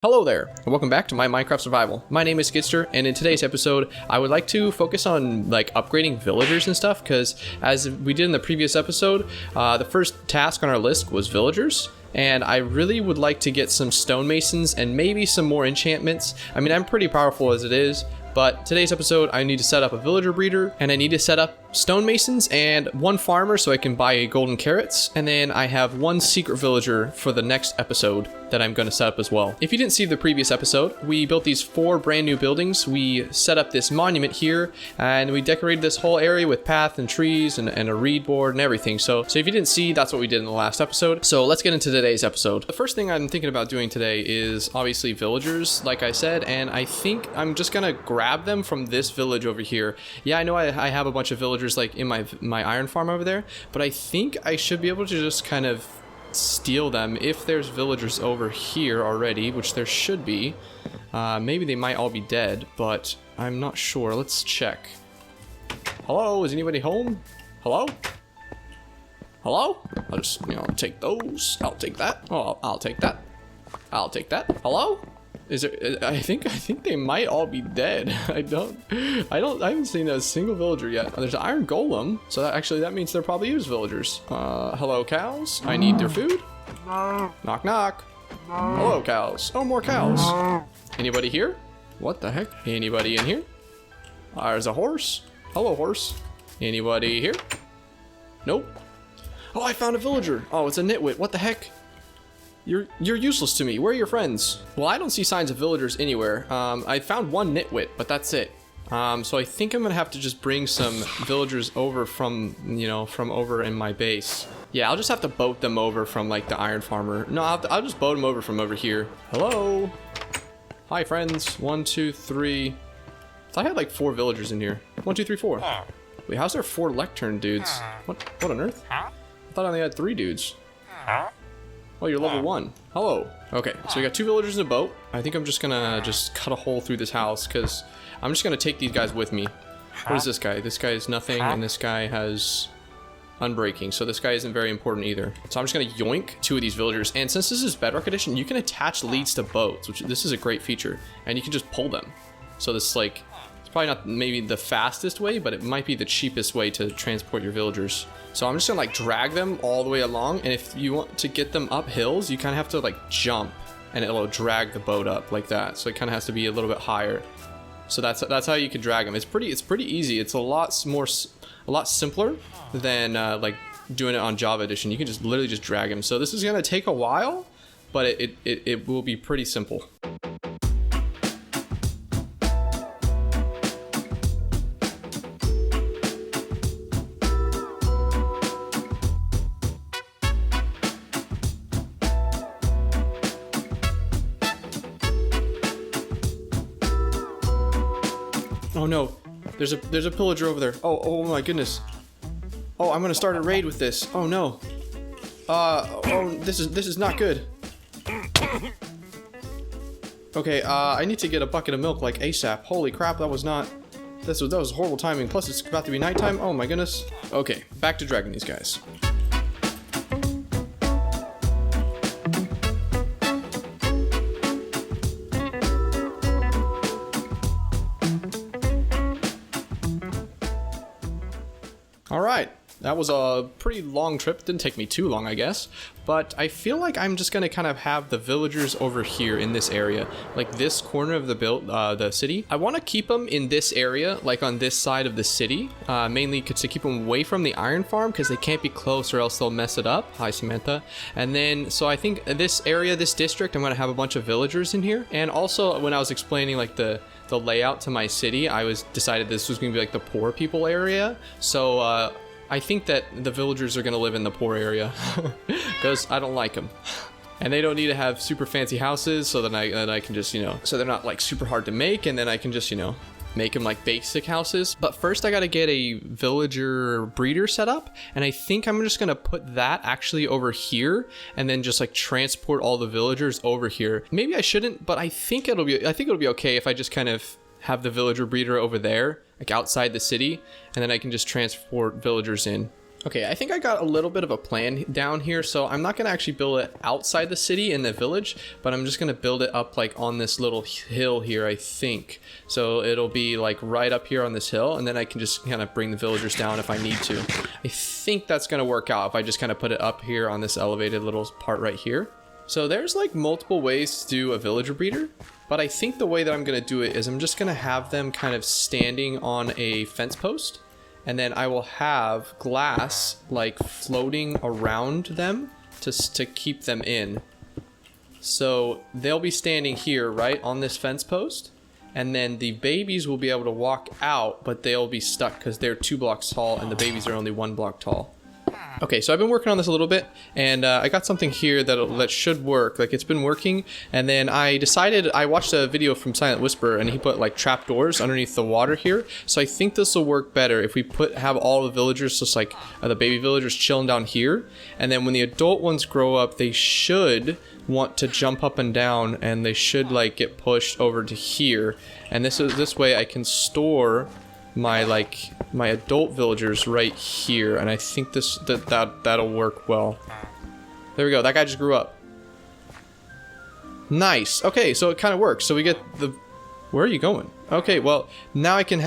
Hello there, and welcome back to my Minecraft Survival. My name is Gidster, and in today's episode, I would like to focus on upgrading villagers and stuff, because as we did in the previous episode, the first task on our list was villagers, and I really would like to get some stonemasons and maybe some more enchantments. I mean, I'm pretty powerful as it is, but today's episode, I need to set up a villager breeder, and I need to set up stonemasons and one farmer so I can buy golden carrots, and then I have one secret villager for the next episode that I'm going to set up as well. If you didn't see the previous episode, we built these 4 brand new buildings. We set up this monument here, and we decorated this whole area with path and trees and a reed board and everything. So if you didn't see, that's what we did in the last episode. So let's get into today's episode. The first thing I'm thinking about doing today is obviously villagers, like I said, and I think I'm just going to grab them from this village over here. Yeah, I know I have a bunch of villagers like in my iron farm over there, but I think I should be able to just kind of steal them if there's villagers over here already, which there should be. Maybe they might all be dead, but I'm not sure. Let's check. Hello, is anybody home? Hello? Hello? I'll just, take those. I'll take that. Oh, I'll take that. I'll take that. Hello? Is there? I think they might all be dead. I haven't seen a single villager yet. There's an iron golem, so that means they're probably used villagers. Hello cows. I need their food. Knock knock. Hello cows. Oh, more cows. Anybody here? What the heck? Anybody in here? There's a horse. Hello horse. Anybody here? Nope. Oh, I found a villager. Oh, it's a nitwit. What the heck? You're useless to me. Where are your friends? Well, I don't see signs of villagers anywhere. I found one nitwit, but that's it. So I think I'm gonna have to just bring some villagers over from over in my base. Yeah, I'll just have to boat them over from like the iron farmer. No, I'll just boat them over from over here. Hello. Hi, friends. 1, 2, 3. I had like 4 villagers in here. 1, 2, 3, 4. Wait, how's there 4 lectern dudes? What on earth? I thought I only had 3 dudes. Oh, you're level 1. Hello. Okay, so we got 2 villagers in a boat. I think I'm just gonna cut a hole through this house because I'm just gonna take these guys with me. What is this guy? This guy is nothing, and this guy has unbreaking, so this guy isn't very important either. So I'm just gonna yoink 2 of these villagers, and since this is Bedrock Edition, you can attach leads to boats, which this is a great feature, and you can just pull them. So this it's probably not maybe the fastest way, but it might be the cheapest way to transport your villagers. So I'm just gonna drag them all the way along, and if you want to get them up hills, you kind of have to jump, and it'll drag the boat up like that. So it kind of has to be a little bit higher. So that's how you can drag them. It's pretty easy. It's a lot simpler than doing it on Java Edition. You can just literally just drag them. So this is gonna take a while, but it will be pretty simple. Oh no, there's a pillager over there. Oh my goodness. Oh, I'm gonna start a raid with this. Oh no. Oh, this is not good. Okay, I need to get a bucket of milk ASAP. Holy crap, that was horrible timing. Plus it's about to be nighttime. Oh my goodness. Okay, back to dragging these guys. Alright, that was a pretty long trip. It didn't take me too long, I guess. But I feel like I'm just going to kind of have the villagers over here in this area. Like this corner of the city. I want to keep them in this area, like on this side of the city. Mainly to keep them away from the iron farm, because they can't be close or else they'll mess it up. Hi, Samantha. And then, so I think this area, this district, I'm going to have a bunch of villagers in here. And also, when I was explaining the layout to my city, I decided this was going to be the poor people area. So I think that the villagers are going to live in the poor area because I don't like them. And they don't need to have super fancy houses, so then I can just, so they're not super hard to make, and then I can just, make them basic houses. But first I got to get a villager breeder set up, and I think I'm just going to put that actually over here and then just transport all the villagers over here. Maybe I shouldn't, but I think it'll be okay if I just kind of have the villager breeder over there, outside the city, and then I can just transport villagers in. Okay, I think I got a little bit of a plan down here, so I'm not gonna actually build it outside the city in the village, but I'm just gonna build it up like on this little hill here, I think. So it'll be like right up here on this hill, and then I can just kind of bring the villagers down if I need to. I think that's gonna work out if I just kind of put it up here on this elevated little part right here. So there's like multiple ways to do a villager breeder, but I think the way that I'm gonna do it is I'm just gonna have them kind of standing on a fence post. And then I will have glass like floating around them to keep them in. So they'll be standing here, right, on this fence post. And then the babies will be able to walk out, but they'll be stuck because they're 2 blocks tall and the babies are only 1 block tall. Okay, so I've been working on this a little bit, and I got something here that should work. Like, it's been working, and then I decided, I watched a video from Silent Whisper, and he put like trapdoors underneath the water here. So I think this will work better if we have all the villagers, just like the baby villagers chilling down here, and then when the adult ones grow up, they should want to jump up and down, and they should like get pushed over to here. And this way I can store my adult villagers right here, and I think that'll work well. There we go. That guy just grew up. Nice. Okay, so it kind of works. So we get the. Where are you going? Okay, well now I can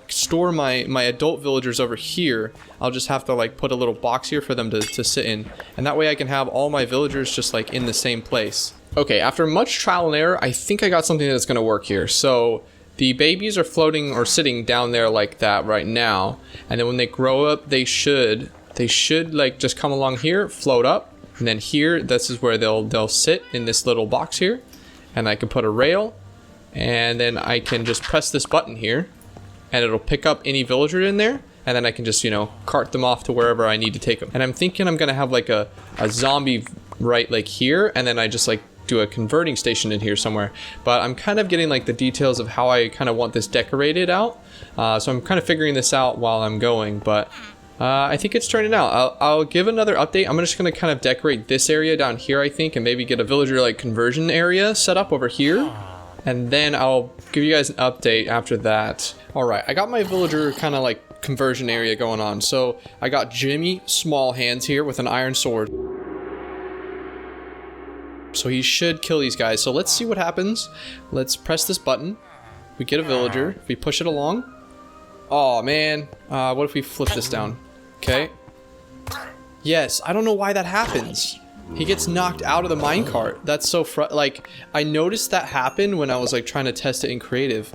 store my adult villagers over here. I'll just have to like put a little box here for them to sit in, and that way I can have all my villagers just like in the same place. Okay, after much trial and error, I think I got something that's gonna work here. So the babies are floating or sitting down there like that right now, and then when they grow up, they should like just come along here, float up, and then here, this is where they'll sit in this little box here, and I can put a rail, and then I can just press this button here, and it'll pick up any villager in there, and then I can just cart them off to wherever I need to take them. And I'm thinking I'm gonna have like a zombie right like here, and then I just like do a converting station in here somewhere, but I'm kind of getting like the details of how I kind of want this decorated out, so I'm kind of figuring this out while I'm going, but I think it's turning out. I'll give another update. I'm just going to kind of decorate this area down here, I think, and maybe get a villager like conversion area set up over here, and then I'll give you guys an update after that. Alright, I got my villager kind of like conversion area going on. So I got Jimmy Small Hands here with an iron sword. So he should kill these guys. So let's see what happens. Let's press this button. We get a villager. If we push it along. Oh man. What if we flip this down? Okay. Yes. I don't know why that happens. He gets knocked out of the minecart. That's so like, I noticed that happen when I was like trying to test it in creative.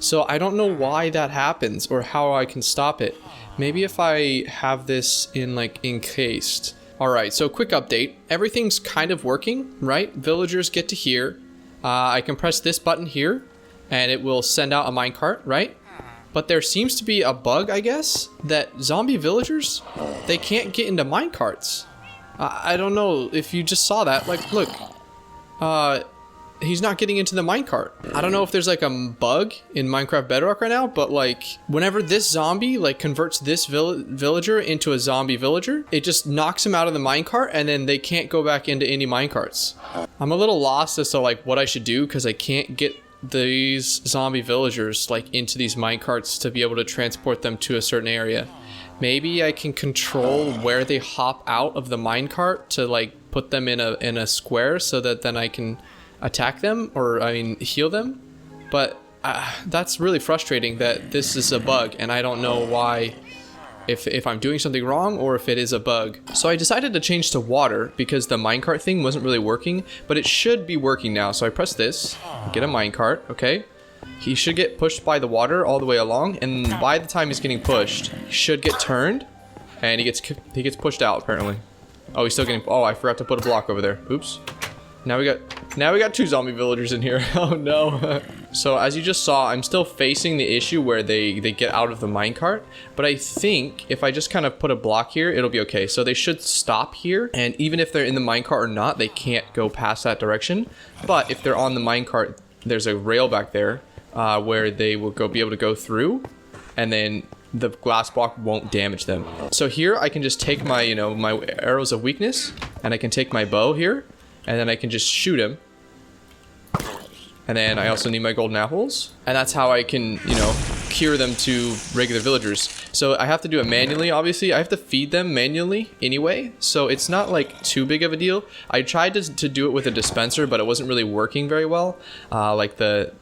So I don't know why that happens or how I can stop it. Maybe if I have this in like encased. Alright, so quick update. Everything's kind of working, right? Villagers get to here. I can press this button here, and it will send out a minecart, right? But there seems to be a bug, I guess, that zombie villagers, they can't get into minecarts. I don't know if you just saw that. Like, look. He's not getting into the minecart. I don't know if there's like a bug in Minecraft Bedrock right now, but like whenever this zombie like converts this villager into a zombie villager, it just knocks him out of the minecart, and then they can't go back into any minecarts. I'm a little lost as to like what I should do, because I can't get these zombie villagers like into these minecarts to be able to transport them to a certain area. Maybe I can control where they hop out of the minecart to like put them in a square, so that then I can attack them, or I mean heal them. But that's really frustrating that this is a bug, and I don't know why, if I'm doing something wrong or if it is a bug. So I decided to change to water because the minecart thing wasn't really working, but it should be working now. So I press this, get a minecart. Okay, he should get pushed by the water all the way along, and by the time he's getting pushed, he should get turned, and he gets pushed out apparently. Oh, he's still getting. Oh, I forgot to put a block over there. Oops. Now we got 2 zombie villagers in here. Oh no. So as you just saw, I'm still facing the issue where they get out of the minecart, but I think if I just kind of put a block here, it'll be okay. So they should stop here, and even if they're in the minecart or not, they can't go past that direction. But if they're on the minecart, there's a rail back there where they will be able to go through, and then the glass block won't damage them. So here I can just take my my arrows of weakness, and I can take my bow here, and then I can just shoot him. And then I also need my golden apples. And that's how I can, cure them to regular villagers. So I have to do it manually, obviously. I have to feed them manually anyway, so it's not like too big of a deal. I tried to do it with a dispenser, but it wasn't really working very well. Like the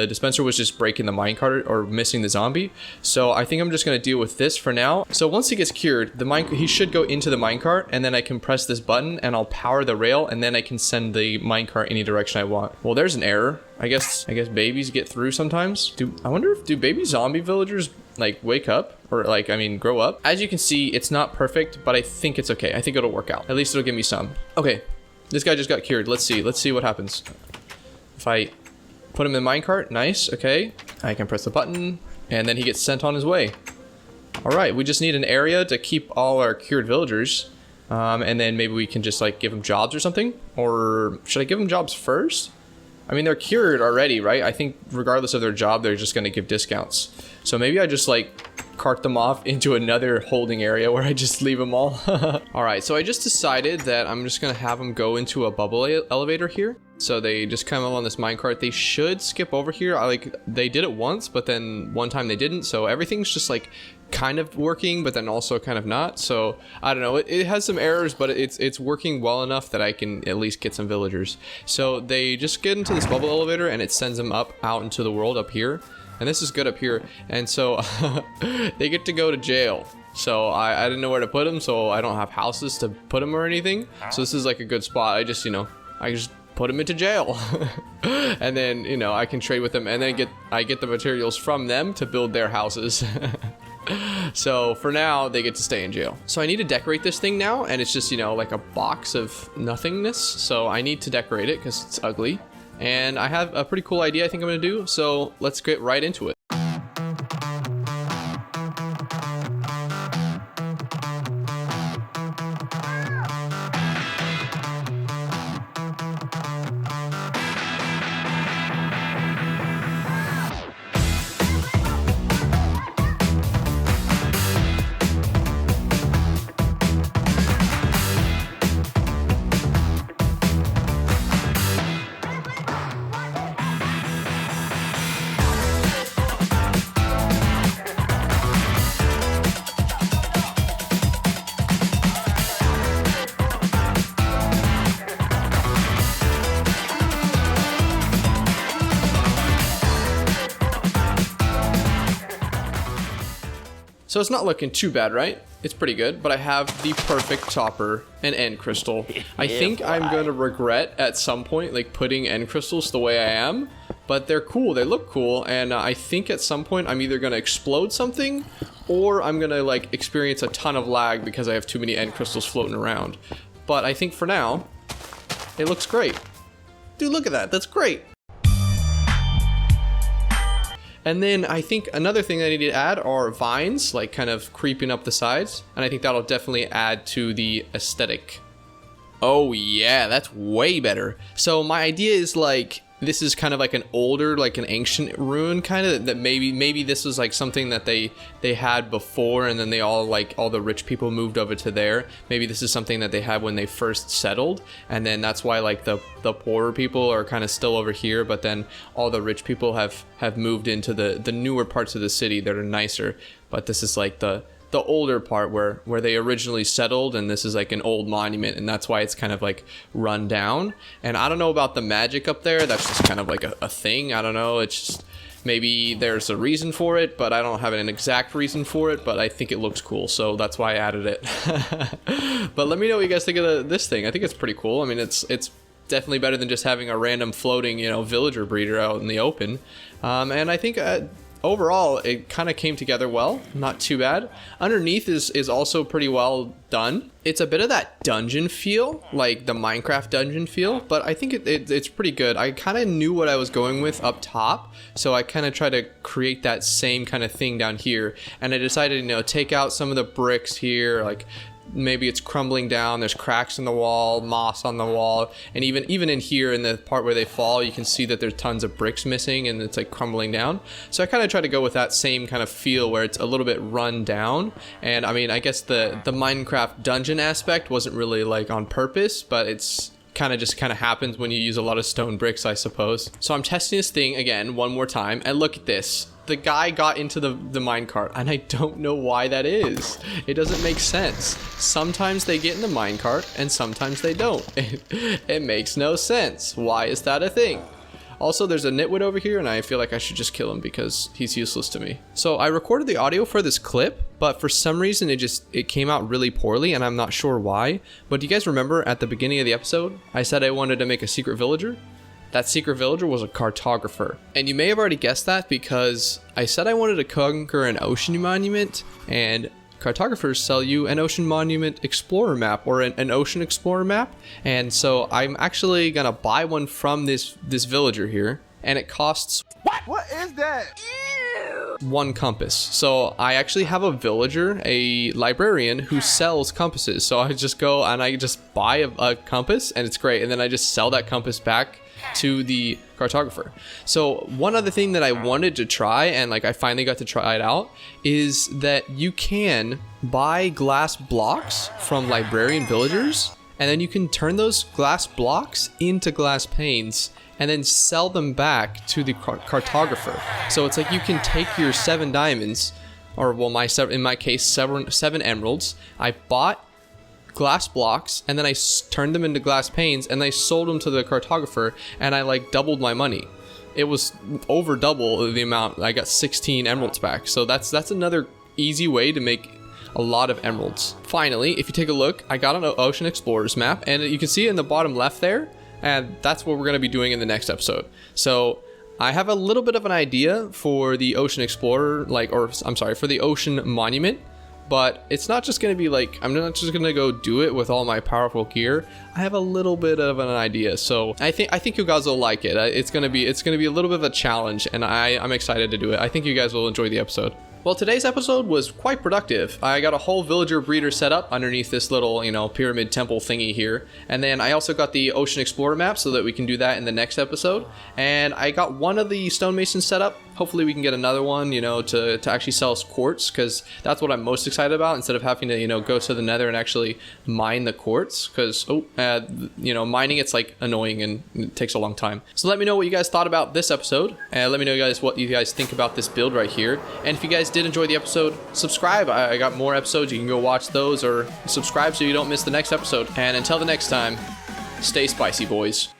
dispenser was just breaking the minecart or missing the zombie. So I think I'm just going to deal with this for now. So once he gets cured, he should go into the minecart, and then I can press this button and I'll power the rail, and then I can send the minecart any direction I want. Well, there's an error. I guess babies get through sometimes. I wonder if baby zombie villagers like wake up or like, I mean, grow up? As you can see, it's not perfect, but I think it's okay. I think it'll work out. At least it'll give me some. Okay, this guy just got cured. Let's see what happens. If I put him in the minecart, nice, okay. I can press the button, and then he gets sent on his way. All right, we just need an area to keep all our cured villagers, and then maybe we can just like give them jobs or something. Or should I give them jobs first? I mean, they're cured already, right? I think regardless of their job, they're just gonna give discounts. So maybe I just like cart them off into another holding area where I just leave them all. All right, so I just decided that I'm just gonna have them go into a bubble elevator here. So they just come on this minecart. They should skip over here. They did it once, but then one time they didn't. So everything's just like kind of working, but then also kind of not. So I don't know. It has some errors, but it's working well enough that I can at least get some villagers. So they just get into this bubble elevator, and it sends them up out into the world up here. And this is good up here. And so they get to go to jail. So I didn't know where to put them, so I don't have houses to put them or anything. So this is like a good spot. I just put them into jail. And then, I can trade with them, and then I get the materials from them to build their houses. So for now, they get to stay in jail. So I need to decorate this thing now, and it's just, like a box of nothingness. So I need to decorate it because it's ugly. And I have a pretty cool idea I think I'm gonna do. So let's get right into it. So it's not looking too bad, right? It's pretty good, but I have the perfect topper and end crystal. I think I'm gonna regret at some point like putting end crystals the way I am, but they're cool, they look cool, and I think at some point I'm either gonna explode something or I'm gonna like experience a ton of lag because I have too many end crystals floating around. But I think for now, it looks great. Dude, look at that, that's great. And then I think another thing I need to add are vines, like kind of creeping up the sides. And I think that'll definitely add to the aesthetic. Oh yeah, that's way better. So my idea is like, this is kind of like an older, like an ancient ruin kind of, that maybe this was like something that they had before, and then they all the rich people moved over to there. Maybe this is something that they had when they first settled, and then that's why like the poorer people are kind of still over here, but then all the rich people have moved into the newer parts of the city that are nicer. But this is like the older part where they originally settled, and this is like an old monument, and that's why it's kind of like run down. And I don't know about the magic up there, that's just kind of like a thing. I don't know, it's just maybe there's a reason for it, but I don't have an exact reason for it, but I think it looks cool, so that's why I added it. But let me know what you guys think of this thing. I think it's pretty cool. I mean, it's definitely better than just having a random floating villager breeder out in the open. And I think overall, it kind of came together well, not too bad. Underneath is also pretty well done. It's a bit of that dungeon feel, like the Minecraft dungeon feel, but I think it's pretty good. I kind of knew what I was going with up top, so I kind of tried to create that same kind of thing down here. And I decided, take out some of the bricks here, like maybe it's crumbling down, there's cracks in the wall, moss on the wall, and even in here in the part where they fall, you can see that there's tons of bricks missing and it's like crumbling down. So I kind of try to go with that same kind of feel where it's a little bit run down. And I mean, I guess the Minecraft dungeon aspect wasn't really like on purpose, but it's kind of happens when you use a lot of stone bricks, I suppose. So I'm testing this thing again one more time, and look at this. the guy got into the minecart, and I don't know why that is. It doesn't make sense. Sometimes they get in the minecart, and sometimes they don't. It makes no sense. Why is that a thing? Also, there's a nitwit over here, and I feel like I should just kill him because he's useless to me. So I recorded the audio for this clip, but for some reason it came out really poorly, and I'm not sure why. But do you guys remember at the beginning of the episode, I said I wanted to make a secret villager? That secret villager was a cartographer. And you may have already guessed that because I said I wanted to conquer an ocean monument, and cartographers sell you an ocean monument explorer map or an ocean explorer map. And so I'm actually gonna buy one from this villager here, and it costs What is that? 1 compass. So I actually have a villager, a librarian, who sells compasses. So I just go and I just buy a compass, and it's great, and then I just sell that compass back to the cartographer. So one other thing that I wanted to try, and like I finally got to try it out, is that you can buy glass blocks from librarian villagers, and then you can turn those glass blocks into glass panes and then sell them back to the cartographer. So it's like you can take your 7 diamonds, or well, in my case, 7 emeralds. I bought glass blocks, and then I turned them into glass panes, and I sold them to the cartographer, and I like doubled my money. It was over double the amount. I got 16 emeralds back. So that's another easy way to make a lot of emeralds. Finally, if you take a look, I got an Ocean Explorers map, and you can see in the bottom left there, and that's what we're going to be doing in the next episode. So I have a little bit of an idea for the Ocean Explorer, for the Ocean Monument. But it's not just going to be like, I'm not just going to go do it with all my powerful gear. I have a little bit of an idea. So I think you guys will like it. It's going to be a little bit of a challenge, and I'm excited to do it. I think you guys will enjoy the episode. Well, today's episode was quite productive. I got a whole villager breeder set up underneath this little, pyramid temple thingy here. And then I also got the Ocean Explorer map so that we can do that in the next episode. And I got one of the stonemasons set up. Hopefully we can get another one, to actually sell us quartz, because that's what I'm most excited about, instead of having to, go to the nether and actually mine the quartz, because, mining, it's like annoying and it takes a long time. So let me know what you guys thought about this episode, and let me know guys what you guys think about this build right here. And if you guys did enjoy the episode, subscribe. I got more episodes. You can go watch those, or subscribe so you don't miss the next episode. And until the next time, stay spicy, boys.